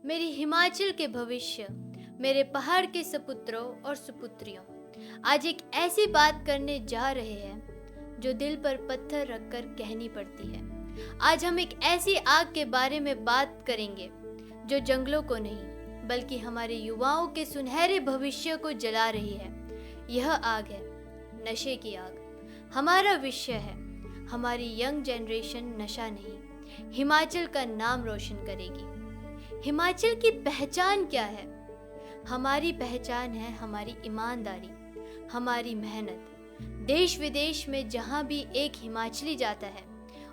मेरी हिमाचल के भविष्य, मेरे पहाड़ के सपुत्रों और सुपुत्रियों, आज एक ऐसी बात करने जा रहे हैं जो दिल पर पत्थर रखकर कहनी पड़ती है। आज हम एक ऐसी आग के बारे में बात करेंगे जो जंगलों को नहीं बल्कि हमारे युवाओं के सुनहरे भविष्य को जला रही है। यह आग है नशे की आग। हमारा विषय है हमारी यंग जनरेशन नशा नहीं, हिमाचल का नाम रोशन करेगी। हिमाचल की पहचान क्या है? हमारी पहचान है हमारी ईमानदारी, हमारी मेहनत। देश विदेश में जहाँ भी एक हिमाचली जाता है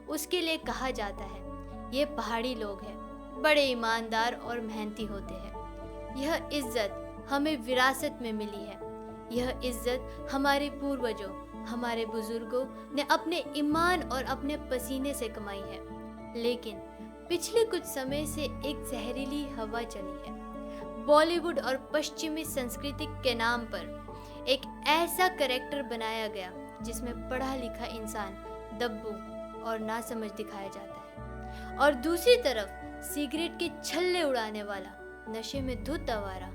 उसके लिए कहा जाता है ये पहाड़ी लोग हैं, बड़े ईमानदार और मेहनती होते हैं। यह इज्जत हमें विरासत में मिली है। यह इज्जत हमारे पूर्वजों, हमारे बुजुर्गों ने अपने ईमान और अपने पसीने से कमाई है। लेकिन पिछले कुछ समय से एक जहरीली हवा चली है। बॉलीवुड और पश्चिमी संस्कृति के नाम पर एक ऐसा कैरेक्टर बनाया गया जिसमें पढ़ा लिखा इंसान दब्बू और नासमझ दिखाया जाता है, और दूसरी तरफ सिगरेट के छल्ले उड़ाने वाला, नशे में धुत आवारा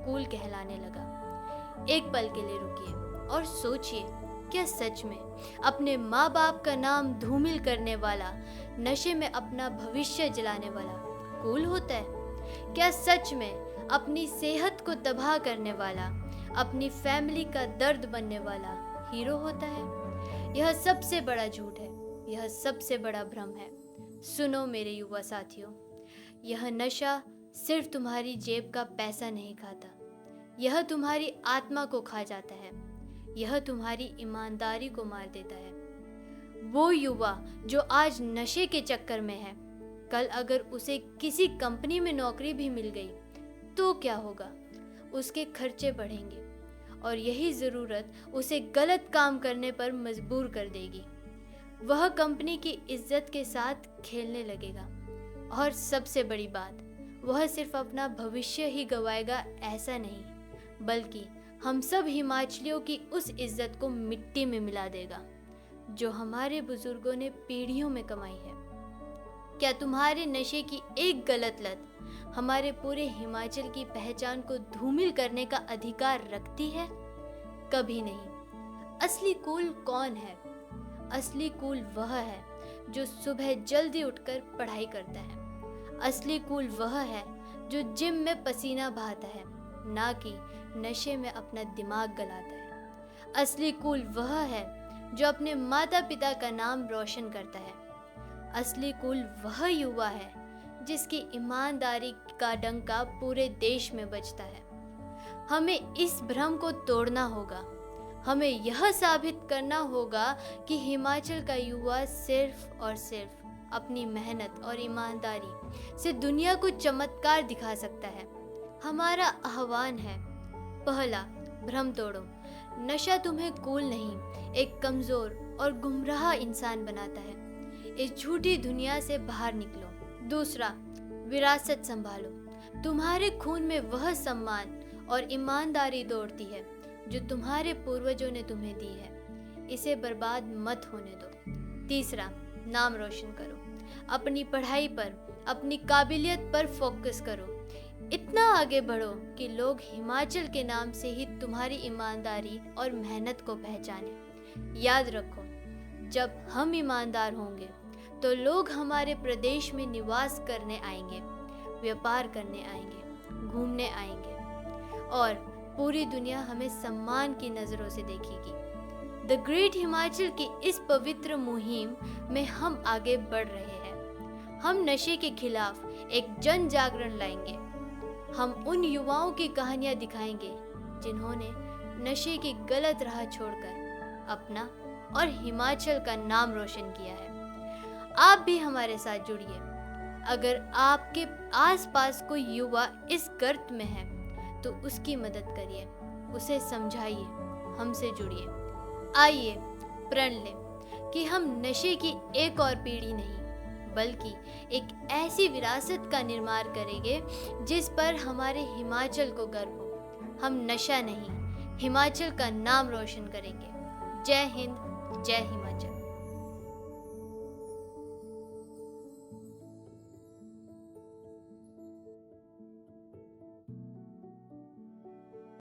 कूल कहलाने लगा। एक पल के लिए रुकिए और सोचिए, क्या सच में अपने माँ बाप का नाम धूमिल करने वाला, नशे में अपना भविष्य जलाने वाला कूल होता है? क्या सच में अपनी सेहत को तबाह करने वाला, अपनी फैमिली का दर्द बनने वाला हीरो होता है? यह सबसे बड़ा झूठ है, यह सबसे बड़ा भ्रम है। सुनो मेरे युवा साथियों, यह नशा सिर्फ तुम्हारी जेब का पैसा नहीं खाता, यह तुम्हारी आत्मा को खा जाता है। यह तुम्हारी ईमानदारी को मार देता है। वो युवा जो आज नशे के चक्कर में है, कल अगर उसे किसी कंपनी में नौकरी भी मिल गई तो क्या होगा? उसके खर्चे बढ़ेंगे और यही ज़रूरत उसे गलत काम करने पर मजबूर कर देगी। वह कंपनी की इज्जत के साथ खेलने लगेगा और सबसे बड़ी बात, वह सिर्फ अपना भविष्य ही गंवाएगा ऐसा नहीं, बल्कि हम सब हिमाचलियों की उस इज्जत को मिट्टी में मिला देगा जो हमारे बुजुर्गों ने पीढ़ियों में कमाई है। क्या तुम्हारे नशे की एक गलत लत हमारे पूरे हिमाचल की पहचान को धूमिल करने का अधिकार रखती है? कभी नहीं। असली कूल कौन है? असली कूल वह है जो सुबह जल्दी उठकर पढ़ाई करता है। असली कूल वह है जो जिम में पसीना बहाता है, ना कि नशे में अपना दिमाग गलाता है। असली कूल वह है जो अपने माता पिता का नाम रोशन करता है। असली कूल वह युवा है जिसकी ईमानदारी का डंका पूरे देश में बजता है। हमें इस भ्रम को तोड़ना होगा। हमें यह साबित करना होगा कि हिमाचल का युवा सिर्फ और सिर्फ अपनी मेहनत और ईमानदारी से दुनिया को चमत्कार दिखा सकता है। हमारा आह्वान है, पहला, भ्रम तोड़ो। नशा तुम्हें कूल नहीं, एक कमज़ोर और गुमराह इंसान बनाता है। इस झूठी दुनिया से बाहर निकलो। दूसरा, विरासत संभालो। तुम्हारे खून में वह सम्मान और ईमानदारी दौड़ती है जो तुम्हारे पूर्वजों ने तुम्हें दी है। इसे बर्बाद मत होने दो। तीसरा, नाम रोशन करो। अपनी पढ़ाई पर, अपनी काबिलियत पर फोकस करो। इतना आगे बढ़ो कि लोग हिमाचल के नाम से ही तुम्हारी ईमानदारी और मेहनत को पहचानें। याद रखो, जब हम ईमानदार होंगे तो लोग हमारे प्रदेश में निवास करने आएंगे, व्यापार करने आएंगे, घूमने आएंगे और पूरी दुनिया हमें सम्मान की नज़रों से देखेगी। द ग्रेट हिमाचल की इस पवित्र मुहिम में हम आगे बढ़ रहे हैं। हम नशे के खिलाफ एक जन जागरण लाएंगे। हम उन युवाओं की कहानियां दिखाएंगे जिन्होंने नशे की गलत राह छोड़कर अपना और हिमाचल का नाम रोशन किया है। आप भी हमारे साथ जुड़िए। अगर आपके आसपास कोई युवा इस गर्त में है तो उसकी मदद करिए, उसे समझाइए, हमसे जुड़िए। आइए प्रण लें कि हम नशे की एक और पीढ़ी नहीं बल्कि एक ऐसी विरासत का निर्माण करेंगे जिस पर हमारे हिमाचल को गर्व हो। हम नशा नहीं, हिमाचल का नाम रोशन करेंगे। जय हिंद, जय हिमाचल।